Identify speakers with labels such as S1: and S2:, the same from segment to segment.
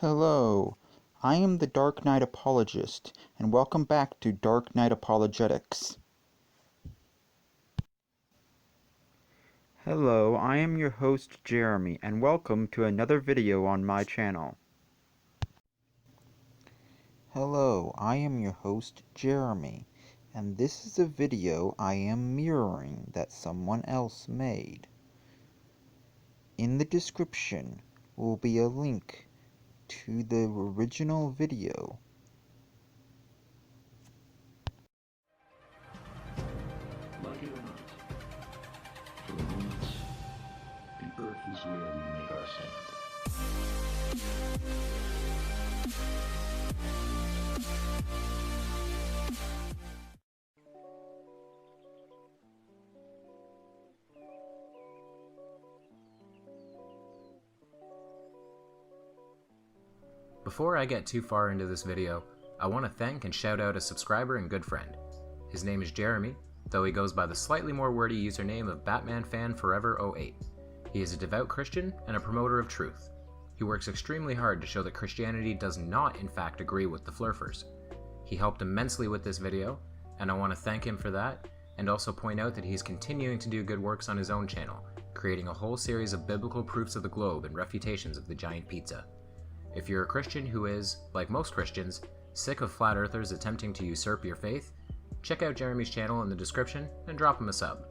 S1: Hello, I am the Dark Knight Apologist, and welcome back to Dark Knight Apologetics. Hello, I am your host Jeremy, and welcome to another video on my channel. Hello, I am your host Jeremy, and this is a video I am mirroring that someone else made. In the description will be a link to the original video.
S2: Like it or not, for the moment, the earth is where we make our stand.
S3: Before I get too far into this video, I want to thank and shout out a subscriber and good friend. His name is Jeremy, though he goes by the slightly more wordy username of BatmanFanForever08. He is a devout Christian and a promoter of truth. He works extremely hard to show that Christianity does not in fact agree with the flurfers. He helped immensely with this video, and I want to thank him for that, and also point out that he's continuing to do good works on his own channel, creating a whole series of biblical proofs of the globe and refutations of the giant pizza. If you're a Christian who is, like most Christians, sick of flat earthers attempting to usurp your faith, check out Jeremy's channel in the description and drop him a sub.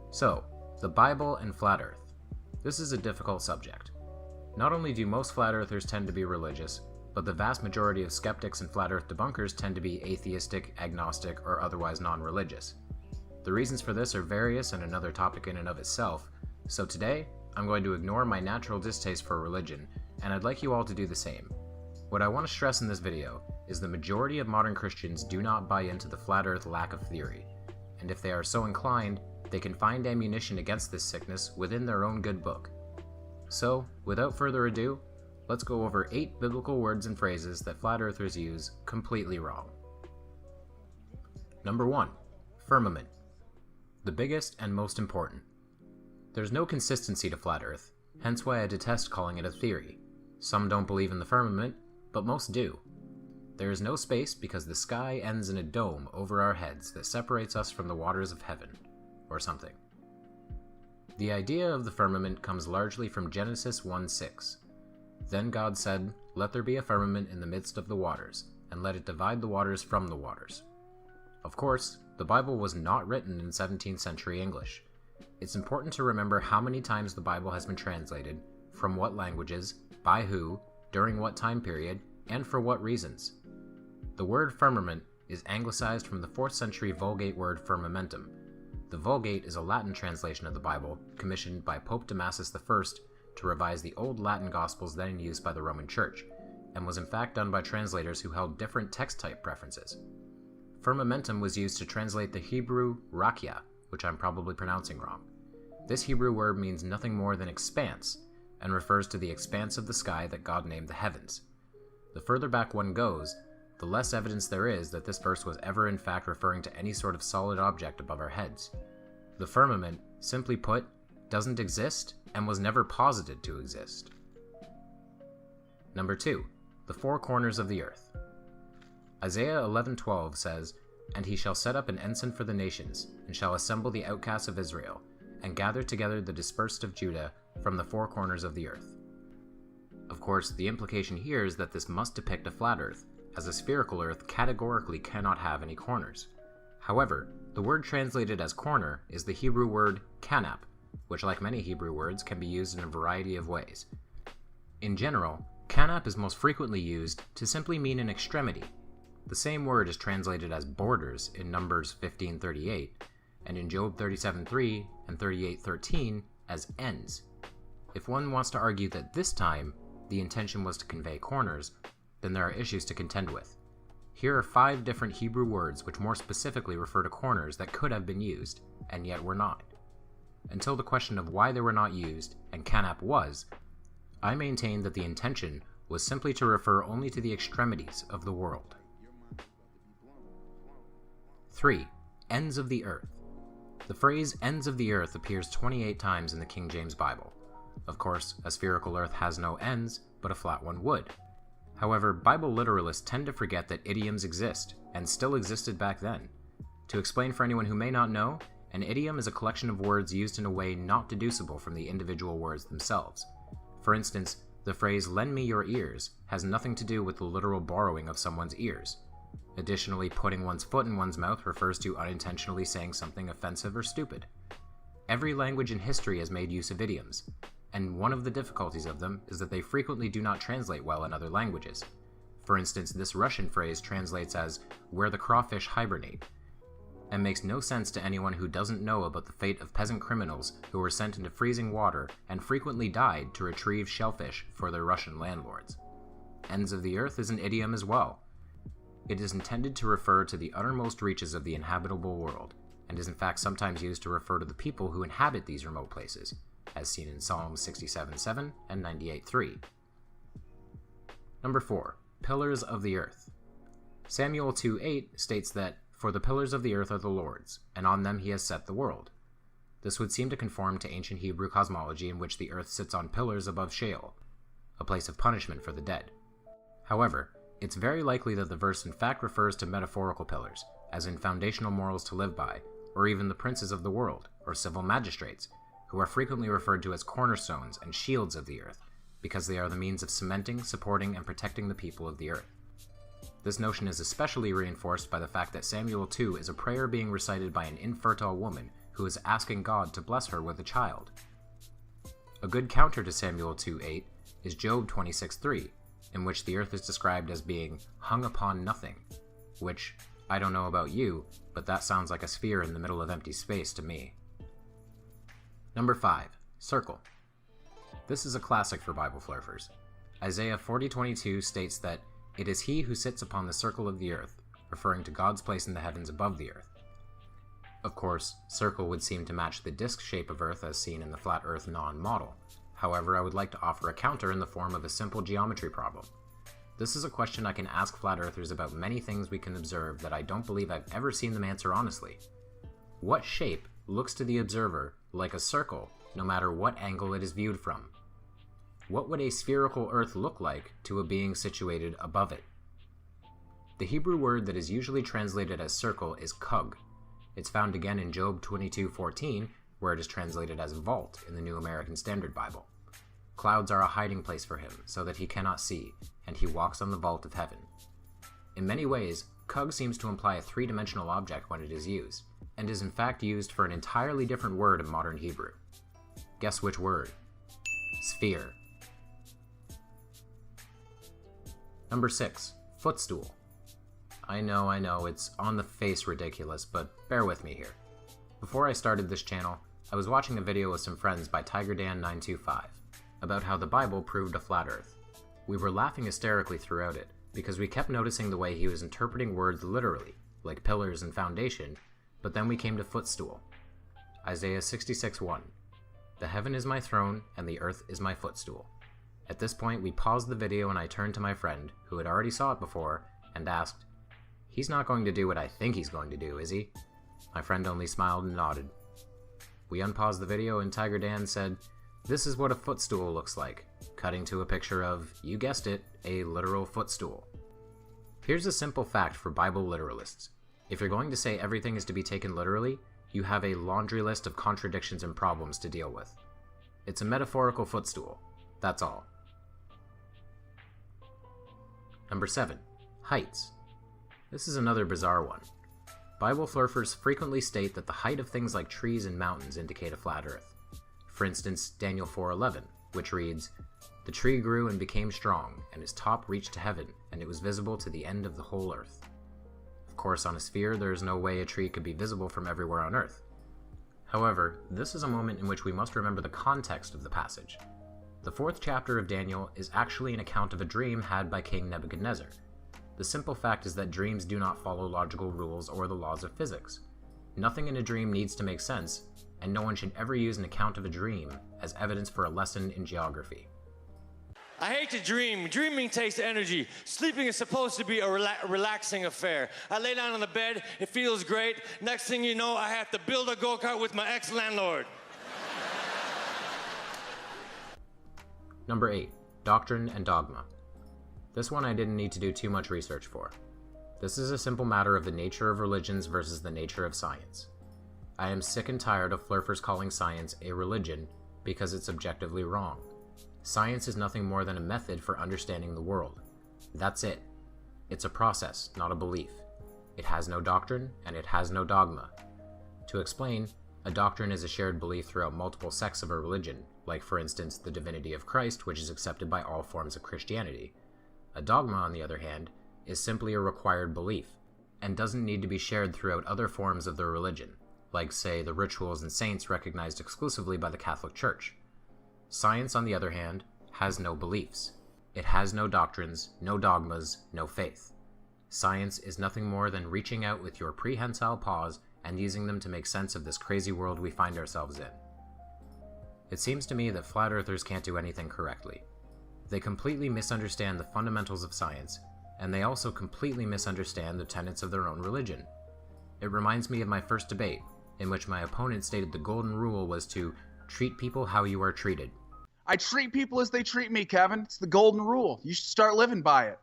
S3: So, the Bible and flat earth. This is a difficult subject. Not only do most flat earthers tend to be religious, but the vast majority of skeptics and flat earth debunkers tend to be atheistic, agnostic, or otherwise non-religious. The reasons for this are various and another topic in and of itself, so today, I'm going to ignore my natural distaste for religion, and I'd like you all to do the same. What I want to stress in this video is the majority of modern Christians do not buy into the flat earth lack of theory, and if they are so inclined, they can find ammunition against this sickness within their own good book. So, without further ado, let's go over 8 biblical words and phrases that flat earthers use completely wrong. Number 1. Firmament. The biggest and most important. There's no consistency to flat earth, hence why I detest calling it a theory. Some don't believe in the firmament, but most do. There is no space because the sky ends in a dome over our heads that separates us from the waters of heaven, or something. The idea of the firmament comes largely from Genesis 1:6. Then God said, "Let there be a firmament in the midst of the waters, and let it divide the waters from the waters." Of course, the Bible was not written in 17th century English. It's important to remember how many times the Bible has been translated, from what languages, by who, during what time period, and for what reasons. The word firmament is anglicized from the 4th century Vulgate word firmamentum. The Vulgate is a Latin translation of the Bible, commissioned by Pope Damasus I to revise the old Latin Gospels then in use by the Roman Church, and was in fact done by translators who held different text type preferences. Firmamentum was used to translate the Hebrew rakia, which I'm probably pronouncing wrong. This Hebrew word means nothing more than expanse, and refers to the expanse of the sky that God named the heavens. The further back one goes, the less evidence there is that this verse was ever in fact referring to any sort of solid object above our heads. The firmament, simply put, doesn't exist and was never posited to exist. Number 2. The four corners of the earth. Isaiah 11:12 says, "And he shall set up an ensign for the nations, and shall assemble the outcasts of Israel, and gather together the dispersed of Judah from the four corners of the earth." Of course, the implication here is that this must depict a flat earth, as a spherical earth categorically cannot have any corners. However, the word translated as corner is the Hebrew word kanap, which like many Hebrew words can be used in a variety of ways. In general, kanap is most frequently used to simply mean an extremity. The same word is translated as borders in Numbers 15:38, and in Job 37:3 and 38:13 as ends. If one wants to argue that this time the intention was to convey corners, then there are issues to contend with. Here are 5 different Hebrew words which more specifically refer to corners that could have been used, and yet were not. Until the question of why they were not used, and kanap was, I maintain that the intention was simply to refer only to the extremities of the world. 3. Ends of the earth. The phrase ends of the earth appears 28 times in the King James Bible. Of course, a spherical Earth has no ends, but a flat one would. However, Bible literalists tend to forget that idioms exist, and still existed back then. To explain for anyone who may not know, an idiom is a collection of words used in a way not deducible from the individual words themselves. For instance, the phrase "lend me your ears" has nothing to do with the literal borrowing of someone's ears. Additionally, putting one's foot in one's mouth refers to unintentionally saying something offensive or stupid. Every language in history has made use of idioms, and one of the difficulties of them is that they frequently do not translate well in other languages. For instance, this Russian phrase translates as "where the crawfish hibernate," and makes no sense to anyone who doesn't know about the fate of peasant criminals who were sent into freezing water and frequently died to retrieve shellfish for their Russian landlords. Ends of the earth is an idiom as well. It is intended to refer to the uttermost reaches of the inhabitable world, and is in fact sometimes used to refer to the people who inhabit these remote places, as seen in Psalms 67:7 and 98:3. Number 4. Pillars of the earth. Samuel 2:8 states that, "For the pillars of the earth are the Lord's, and on them he has set the world." This would seem to conform to ancient Hebrew cosmology in which the earth sits on pillars above Sheol, a place of punishment for the dead. However, it's very likely that the verse in fact refers to metaphorical pillars, as in foundational morals to live by, or even the princes of the world, or civil magistrates, who are frequently referred to as cornerstones and shields of the earth, because they are the means of cementing, supporting, and protecting the people of the earth. This notion is especially reinforced by the fact that Samuel 2 is a prayer being recited by an infertile woman who is asking God to bless her with a child. A good counter to Samuel 2:8 is Job 26:3, in which the earth is described as being hung upon nothing, which, I don't know about you, but that sounds like a sphere in the middle of empty space to me. Number 5. Circle. This is a classic for Bible flurfers. Isaiah 40:22 states that "it is he who sits upon the circle of the earth," referring to God's place in the heavens above the earth. Of course, circle would seem to match the disc shape of Earth as seen in the flat Earth non-model. However, I would like to offer a counter in the form of a simple geometry problem. This is a question I can ask flat earthers about many things we can observe that I don't believe I've ever seen them answer honestly. What shape looks to the observer like a circle, no matter what angle it is viewed from? What would a spherical Earth look like to a being situated above it? The Hebrew word that is usually translated as circle is kug. It's found again in Job 22:14, where it is translated as vault in the New American Standard Bible. Clouds are a hiding place for him, so that he cannot see, and he walks on the vault of heaven. In many ways, kug seems to imply a three-dimensional object when it is used, and is in fact used for an entirely different word in modern Hebrew. Guess which word? Sphere. Number 6. Footstool. I know, it's on the face ridiculous, but bear with me here. Before I started this channel, I was watching a video with some friends by TigerDan925 about how the Bible proved a flat earth. We were laughing hysterically throughout it, because we kept noticing the way he was interpreting words literally, like pillars and foundation, but then we came to footstool. Isaiah 66:1. "The heaven is my throne, and the earth is my footstool." At this point, we paused the video and I turned to my friend, who had already saw it before, and asked, "He's not going to do what I think he's going to do, is he?" My friend only smiled and nodded. We unpaused the video and Tiger Dan said, "This is what a footstool looks like," cutting to a picture of, you guessed it, a literal footstool. Here's a simple fact for Bible literalists. If you're going to say everything is to be taken literally, you have a laundry list of contradictions and problems to deal with. It's a metaphorical footstool. That's all. Number 7. Heights. This is another bizarre one. Bible flurfers frequently state that the height of things like trees and mountains indicate a flat earth. For instance, Daniel 4:11, which reads, "The tree grew and became strong, and its top reached to heaven, and it was visible to the end of the whole earth." Of course, on a sphere, there is no way a tree could be visible from everywhere on earth. However, this is a moment in which we must remember the context of the passage. The 4th chapter of Daniel is actually an account of a dream had by King Nebuchadnezzar. The simple fact is that dreams do not follow logical rules or the laws of physics. Nothing in a dream needs to make sense, and no one should ever use an account of a dream as evidence for a lesson in geography.
S4: I hate to dream. Dreaming takes energy. Sleeping is supposed to be a relaxing affair. I lay down on the bed, it feels great. Next thing you know, I have to build a go-kart with my ex-landlord.
S3: Number 8. Doctrine and Dogma. This one I didn't need to do too much research for. This is a simple matter of the nature of religions versus the nature of science. I am sick and tired of flurfers calling science a religion because it's objectively wrong. Science is nothing more than a method for understanding the world. That's it. It's a process, not a belief. It has no doctrine, and it has no dogma. To explain, a doctrine is a shared belief throughout multiple sects of a religion, like for instance the divinity of Christ, which is accepted by all forms of Christianity. A dogma, on the other hand, is simply a required belief, and doesn't need to be shared throughout other forms of the religion, like say the rituals and saints recognized exclusively by the Catholic Church. Science, on the other hand, has no beliefs. It has no doctrines, no dogmas, no faith. Science is nothing more than reaching out with your prehensile paws and using them to make sense of this crazy world we find ourselves in. It seems to me that flat earthers can't do anything correctly. They completely misunderstand the fundamentals of science, and they also completely misunderstand the tenets of their own religion. It reminds me of my first debate, in which my opponent stated the golden rule was to treat people how you are treated.
S5: I treat people as they treat me, Kevin. It's the golden rule. You should start living by it.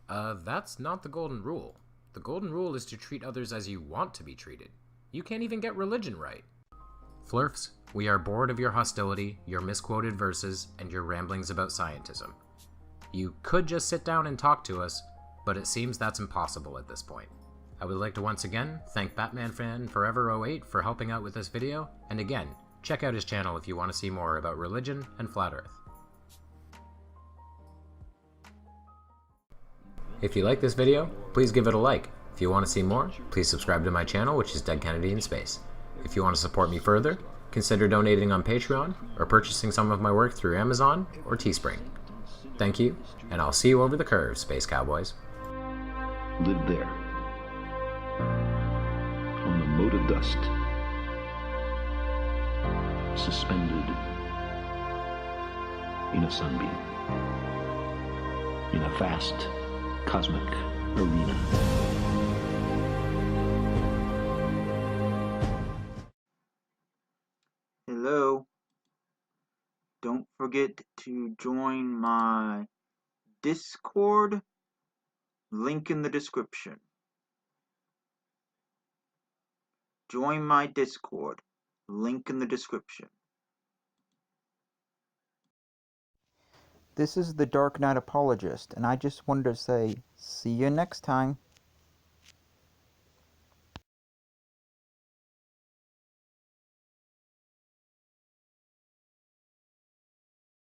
S3: That's not the golden rule. The golden rule is to treat others as you want to be treated. You can't even get religion right. Flurfs, we are bored of your hostility, your misquoted verses, and your ramblings about scientism. You could just sit down and talk to us, but it seems that's impossible at this point. I would like to once again thank BatmanFanForever08 for helping out with this video, and again, check out his channel if you want to see more about religion and Flat Earth. If you like this video, please give it a like. If you want to see more, please subscribe to my channel, which is DeadKennedyInSpace. If you want to support me further, consider donating on Patreon or purchasing some of my work through Amazon or Teespring. Thank you, and I'll see you over the curve, Space Cowboys.
S2: Live there, on the mote of dust, suspended in a sunbeam, in a vast cosmic arena.
S1: Hello. Don't forget to join my Discord. Link in the description. Join my Discord. Link in the description. This is the Dark Knight Apologist, and I just wanted to say, see you next time.